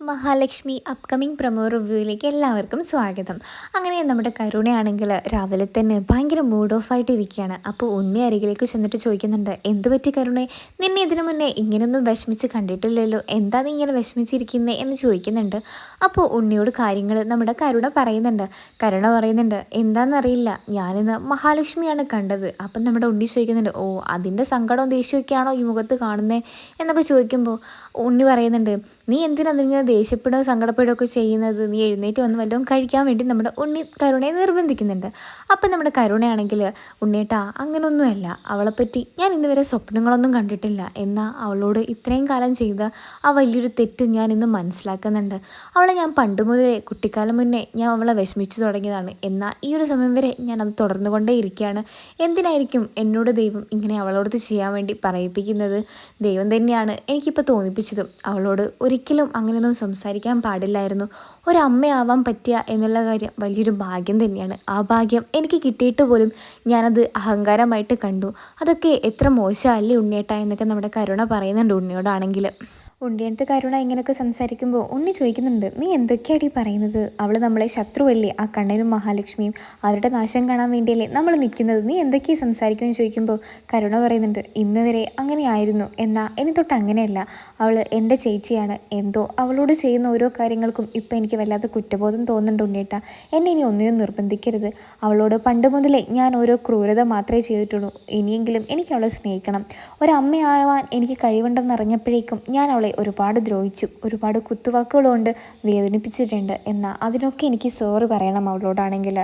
Mahalakshmi upcoming promo റിവ്യൂയിലേക്ക് എല്ലാവർക്കും സ്വാഗതം. അങ്ങനെ നമ്മുടെ കരുണയാണെങ്കിൽ രാവിലെ തന്നെ ഭയങ്കര മൂഡ് ഓഫ് ആയിട്ട് ഇരിക്കുകയാണ്. അപ്പോൾ ഉണ്ണി അരികിലേക്ക് ചെന്നിട്ട് ചോദിക്കുന്നുണ്ട്, എന്ത് പറ്റി കരുണേ, നിന്നെ ഇതിനു മുന്നേ ഇങ്ങനെയൊന്നും വിഷമിച്ച് കണ്ടിട്ടില്ലല്ലോ, എന്താ നീ ഇങ്ങനെ വിഷമിച്ചിരിക്കുന്നേ എന്ന് ചോദിക്കുന്നുണ്ട്. അപ്പോൾ ഉണ്ണിയോട് കാര്യങ്ങൾ നമ്മുടെ കരുണ പറയുന്നുണ്ട്, എന്താണെന്നറിയില്ല, ഞാനിന്ന് മഹാലക്ഷ്മിയാണ് കണ്ടത്. അപ്പം നമ്മുടെ ഉണ്ണി ചോദിക്കുന്നുണ്ട്, ഓ അതിൻ്റെ സങ്കടവും ദേഷ്യമൊക്കെയാണോ ഈ മുഖത്ത് കാണുന്നത് എന്നൊക്കെ ചോദിക്കുമ്പോൾ ഉണ്ണി പറയുന്നുണ്ട്, നീ എന്തിനാ അതിങ്ങനെ ദേഷ്യപ്പെടുകയും സങ്കടപ്പെടുകയൊക്കെ ചെയ്യുന്നത്, നീ എഴുന്നേറ്റ് വന്ന് വല്ലതും കഴിക്കാൻ വേണ്ടി നമ്മുടെ ഉണ്ണി കരുണയെ നിർബന്ധിക്കുന്നുണ്ട്. അപ്പം നമ്മുടെ കരുണയാണെങ്കിൽ, ഉണ്ണിയേട്ടാ അങ്ങനൊന്നുമല്ല, അവളെപ്പറ്റി ഞാൻ ഇന്നുവരെ സ്വപ്നങ്ങളൊന്നും കണ്ടിട്ടില്ല, എന്നാൽ അവളോട് ഇത്രയും കാലം ചെയ്ത ആ വലിയൊരു തെറ്റ് ഞാൻ ഇന്ന് മനസ്സിലാക്കുന്നുണ്ട്. അവളെ ഞാൻ പണ്ട് മുതലേ കുട്ടിക്കാലം മുന്നേ ഞാൻ അവളെ വിഷമിച്ചു തുടങ്ങിയതാണ്, എന്നാൽ ഈ ഒരു സമയം വരെ ഞാൻ അത് തുടർന്നുകൊണ്ടേ ഇരിക്കുകയാണ്. എന്തിനായിരിക്കും എന്നോട് ദൈവം ഇങ്ങനെ അവളോട് ചെയ്യാൻ വേണ്ടി പറയിപ്പിക്കുന്നത്? ദൈവം തന്നെയാണ് എനിക്കിപ്പോൾ തോന്നിപ്പിച്ചതും. അവളോട് ഒരിക്കലും അങ്ങനെയൊന്നും സംസാരിക്കാൻ പാടില്ലായിരുന്നു. ഒരമ്മയാവാൻ പറ്റുക എന്നുള്ള കാര്യം വലിയൊരു ഭാഗ്യം തന്നെയാണ്. ആ ഭാഗ്യം എനിക്ക് കിട്ടിയിട്ട് പോലും ഞാനത് അഹങ്കാരമായിട്ട് കണ്ടു. അതൊക്കെ എത്ര മോശമല്ലേ ഉണ്ണിയേട്ടാ എന്നൊക്കെ നമ്മുടെ കരുണ പറയുന്നുണ്ട് ഉണ്ണിയോടാണെങ്കിൽ. ഉണ്ണിയടുത്ത് കരുണ ഇങ്ങനെയൊക്കെ സംസാരിക്കുമ്പോൾ ഉണ്ണി ചോദിക്കുന്നുണ്ട്, നീ എന്തൊക്കെയാണ് ഈ പറയുന്നത്? അവൾ നമ്മളെ ശത്രുവല്ലേ? ആ കണ്ണനും മഹാലക്ഷ്മിയും അവരുടെ നാശം കാണാൻ വേണ്ടിയല്ലേ നമ്മൾ നിൽക്കുന്നത്? നീ എന്തൊക്കെയാണ് സംസാരിക്കുന്നത് ചോദിക്കുമ്പോൾ കരുണ പറയുന്നുണ്ട്, ഇന്ന് വരെ അങ്ങനെയായിരുന്നു, എന്നാൽ ഇനി തൊട്ട് അങ്ങനെയല്ല. അവൾ എൻ്റെ ചേച്ചിയാണ്. എന്തോ അവളോട് ചെയ്യുന്ന ഓരോ കാര്യങ്ങൾക്കും ഇപ്പം എനിക്ക് വല്ലാത്ത കുറ്റബോധം തോന്നുന്നുണ്ട് ഉണ്ണിയേട്ട. എന്നെ ഇനി ഒന്നിനും നിർബന്ധിക്കരുത്. അവളോട് പണ്ട് മുതലേ ഞാൻ ഓരോ ക്രൂരത മാത്രമേ ചെയ്തിട്ടുള്ളൂ. ഇനിയെങ്കിലും എനിക്ക് അവളെ സ്നേഹിക്കണം. ഒരമ്മയാവാൻ എനിക്ക് കഴിവുണ്ടെന്നറിഞ്ഞപ്പോഴേക്കും ഞാൻ അവളെ ഒരുപാട് ദ്രോഹിച്ചു, ഒരുപാട് കുത്തുവാക്കുകൾ കൊണ്ട് വേദനിപ്പിച്ചിട്ടുണ്ട്. എന്നാൽ അതിനൊക്കെ എനിക്ക് സോറി പറയണം അവളോടാണെങ്കിൽ.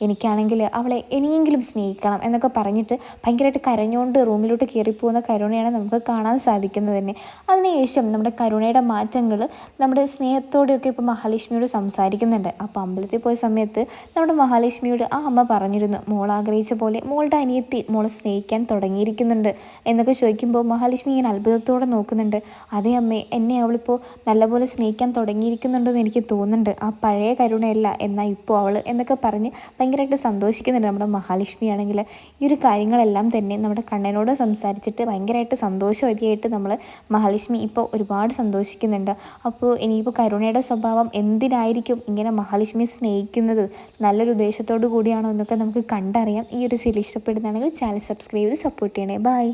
എനിക്കാണെങ്കിൽ അവളെ ഇനിയെങ്കിലും സ്നേഹിക്കണം എന്നൊക്കെ പറഞ്ഞിട്ട് ഭയങ്കരമായിട്ട് കരഞ്ഞുകൊണ്ട് റൂമിലോട്ട് കയറിപ്പോകുന്ന കരുണയാണ് നമുക്ക് കാണാൻ സാധിക്കുന്നത് തന്നെ. അതിനുശേഷം നമ്മുടെ കരുണയുടെ മാറ്റങ്ങൾ നമ്മുടെ സ്നേഹത്തോടെയൊക്കെ ഇപ്പോൾ മഹാലക്ഷ്മിയോട് സംസാരിക്കുന്നുണ്ട്. അപ്പോൾ അമ്പലത്തിൽ പോയ സമയത്ത് നമ്മുടെ മഹാലക്ഷ്മിയോട് ആ അമ്മ പറഞ്ഞിരുന്നു, മോൾ ആഗ്രഹിച്ച പോലെ മോളുടെ അനിയത്തി മോളെ സ്നേഹിക്കാൻ തുടങ്ങിയിരിക്കുന്നുണ്ട് എന്നൊക്കെ ചോദിക്കുമ്പോൾ മഹാലക്ഷ്മി ഇങ്ങനെ അത്ഭുതത്തോടെ നോക്കുന്നുണ്ട്. അതേ അമ്മേ, എന്നെ അവളിപ്പോൾ നല്ലപോലെ സ്നേഹിക്കാൻ തുടങ്ങിയിരിക്കുന്നുണ്ടെന്ന് എനിക്ക് തോന്നുന്നുണ്ട്. ആ പഴയ കരുണയല്ല, എന്നാൽ ഇപ്പോൾ അവൾ എന്നൊക്കെ പറഞ്ഞ് ഭയങ്കരമായിട്ട് സന്തോഷിക്കുന്നുണ്ട് നമ്മുടെ മഹാലക്ഷ്മിയാണെങ്കിൽ. ഈ ഒരു കാര്യങ്ങളെല്ലാം തന്നെ നമ്മുടെ കണ്ണനോട് സംസാരിച്ചിട്ട് ഭയങ്കരമായിട്ട് സന്തോഷവതിയായിട്ട് നമ്മൾ മഹാലക്ഷ്മി ഇപ്പോൾ ഒരുപാട് സന്തോഷിക്കുന്നുണ്ട്. അപ്പോൾ ഇനിയിപ്പോൾ കരുണയുടെ സ്വഭാവം എന്തിനായിരിക്കും ഇങ്ങനെ മഹാലക്ഷ്മിയെ സ്നേഹിക്കുന്നത്, നല്ലൊരു ഉദ്ദേശത്തോടു കൂടിയാണോ എന്നൊക്കെ നമുക്ക് കണ്ടറിയാം. ഈ ഒരു സീരിയൽ ഇഷ്ടപ്പെടുന്നതാണെങ്കിൽ ചാനൽ സബ്സ്ക്രൈബ് ചെയ്ത് സപ്പോർട്ട് ചെയ്യണേ. ബൈ.